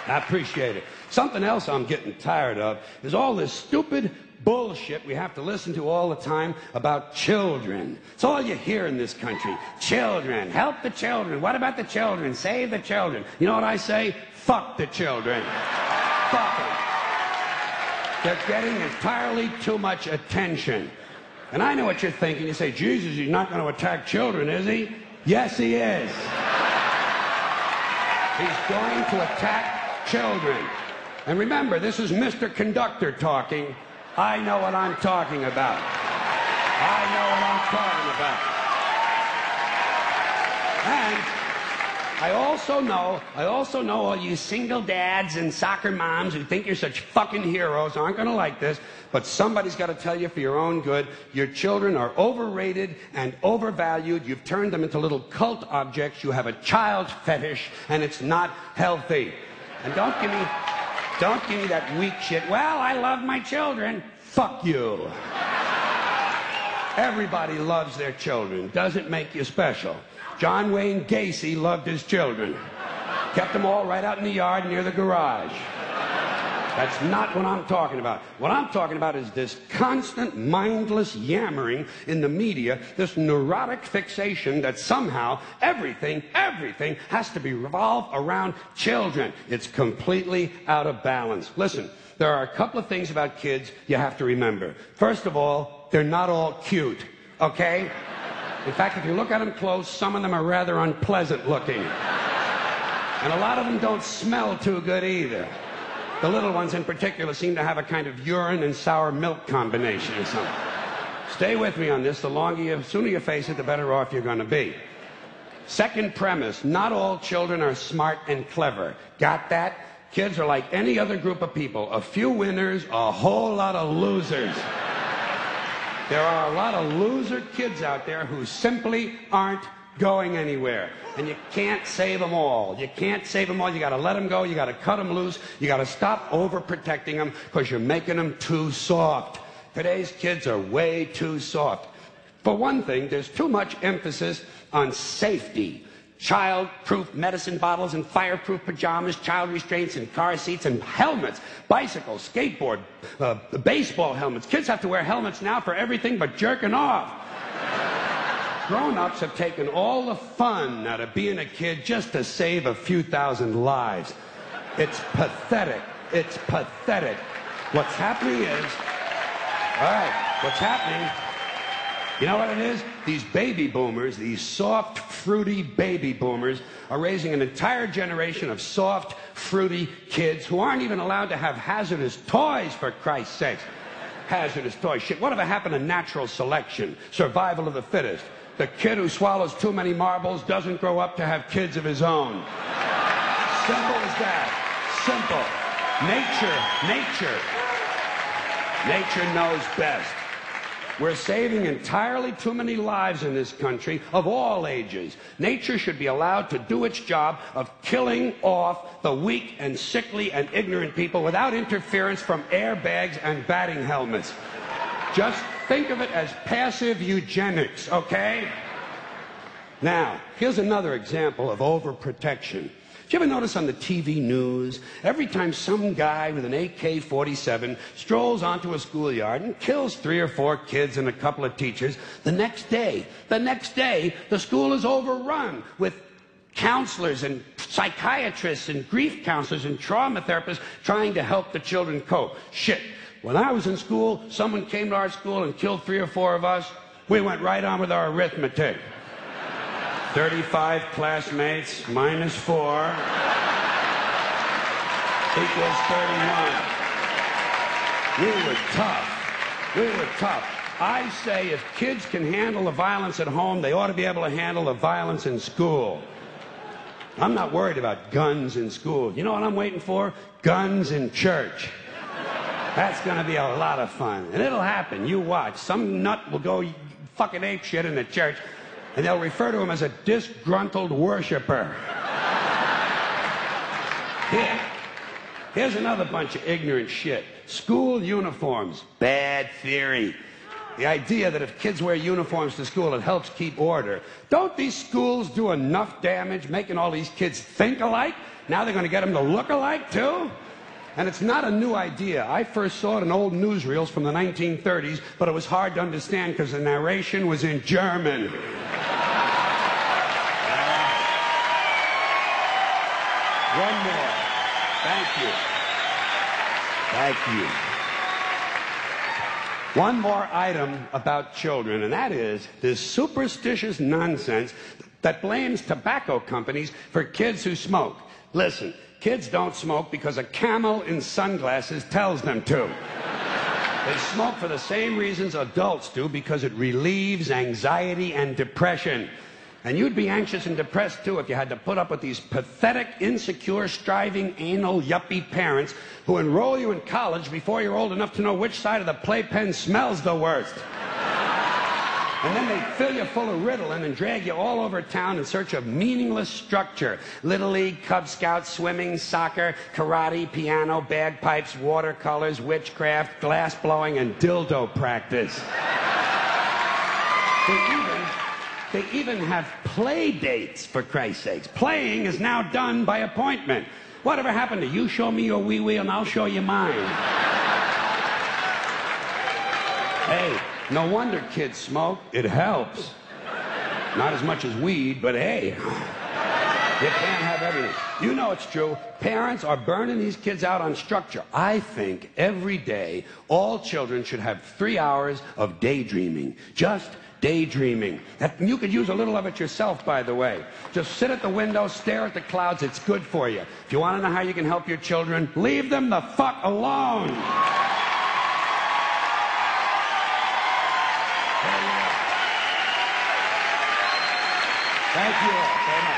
I appreciate it. Something else I'm getting tired of is all this stupid bullshit we have to listen to all the time about children. It's all you hear in this country. Children, help the children. What about the children? Save the children. You know what I say? Fuck the children. Fuck them. They're getting entirely too much attention. And I know what you're thinking. You say, Jesus, he's not going to attack children, is he? Yes, he is. He's going to attack children. And remember, this is Mr. Conductor talking. I know what I'm talking about. I know what I'm talking about. And I also know all you single dads and soccer moms who think you're such fucking heroes aren't going to like this, but somebody's got to tell you for your own good, your children are overrated and overvalued. You've turned them into little cult objects. You have a child fetish, and it's not healthy. And don't give me that weak shit. Well, I love my children. Fuck you. Everybody loves their children. Doesn't make you special. John Wayne Gacy loved his children. Kept them all right out in the yard near the garage. That's not what I'm talking about. What I'm talking about is this constant, mindless yammering in the media, this neurotic fixation that somehow everything has to be revolved around children. It's completely out of balance. Listen, there are a couple of things about kids you have to remember. First of all, they're not all cute, okay? In fact, if you look at them close, some of them are rather unpleasant looking. And a lot of them don't smell too good either. The little ones in particular seem to have a kind of urine and sour milk combination or something. Stay with me on this. The sooner you face it, the better off you're going to be. Second premise, not all children are smart and clever. Got that? Kids are like any other group of people. A few winners, a whole lot of losers. There are a lot of loser kids out there who simply aren't going anywhere. And you can't save them all. You can't save them all. You got to let them go. You got to cut them loose. You got to stop overprotecting them because you're making them too soft. Today's kids are way too soft. For one thing, there's too much emphasis on safety. Child-proof medicine bottles and fireproof pajamas, child restraints and car seats and helmets, bicycles, skateboard, baseball helmets. Kids have to wear helmets now for everything but jerking off. Grown-ups have taken all the fun out of being a kid just to save a few thousand lives. It's pathetic. It's pathetic. What's happening is, you know what it is? These baby boomers, these soft, fruity baby boomers, are raising an entire generation of soft, fruity kids who aren't even allowed to have hazardous toys, for Christ's sakes. Hazardous toys. Shit, whatever happened to natural selection? Survival of the fittest. The kid who swallows too many marbles doesn't grow up to have kids of his own. Simple as that. Simple. Nature knows best. We're saving entirely too many lives in this country of all ages. Nature should be allowed to do its job of killing off the weak and sickly and ignorant people without interference from airbags and batting helmets. Just think of it as passive eugenics, okay? Now, here's another example of overprotection. Did you ever notice on the TV news, every time some guy with an AK-47 strolls onto a schoolyard and kills 3 or 4 kids and a couple of teachers, the next day, the school is overrun with counselors and psychiatrists and grief counselors and trauma therapists trying to help the children cope. Shit. When I was in school, someone came to our school and killed 3 or 4 of us. We went right on with our arithmetic. 35 classmates minus 4 equals 31. We were tough. I say if kids can handle the violence at home, they ought to be able to handle the violence in school. I'm not worried about guns in school. You know what I'm waiting for? Guns in church. That's going to be a lot of fun. And it'll happen. You watch. Some nut will go fucking ape shit in the church, and they'll refer to him as a disgruntled worshiper. Here's another bunch of ignorant shit. School uniforms. Bad theory. The idea that if kids wear uniforms to school, it helps keep order. Don't these schools do enough damage making all these kids think alike? Now they're going to get them to look alike, too? And it's not a new idea. I first saw it in old newsreels from the 1930s, but it was hard to understand because the narration was in German. One more. Thank you. Thank you. One more item about children, and that is this superstitious nonsense that blames tobacco companies for kids who smoke. Listen, kids don't smoke because a camel in sunglasses tells them to. They smoke for the same reasons adults do, because it relieves anxiety and depression. And you'd be anxious and depressed, too, if you had to put up with these pathetic, insecure, striving, anal, yuppie parents who enroll you in college before you're old enough to know which side of the playpen smells the worst. And then they fill you full of Ritalin and drag you all over town in search of meaningless structure. Little League, Cub Scouts, swimming, soccer, karate, piano, bagpipes, watercolors, witchcraft, glass blowing, and dildo practice. They even have play dates, for Christ's sakes. Playing is now done by appointment. Whatever happened to you show me your wee-wee and I'll show you mine? Hey, no wonder kids smoke. It helps. Not as much as weed, but hey, you can't have everything. You know it's true. Parents are burning these kids out on structure. I think every day all children should have 3 hours of daydreaming. Just daydreaming. You could use a little of it yourself, by the way. Just sit at the window, stare at the clouds. It's good for you. If you want to know how you can help your children, leave them the fuck alone. Thank you all so much.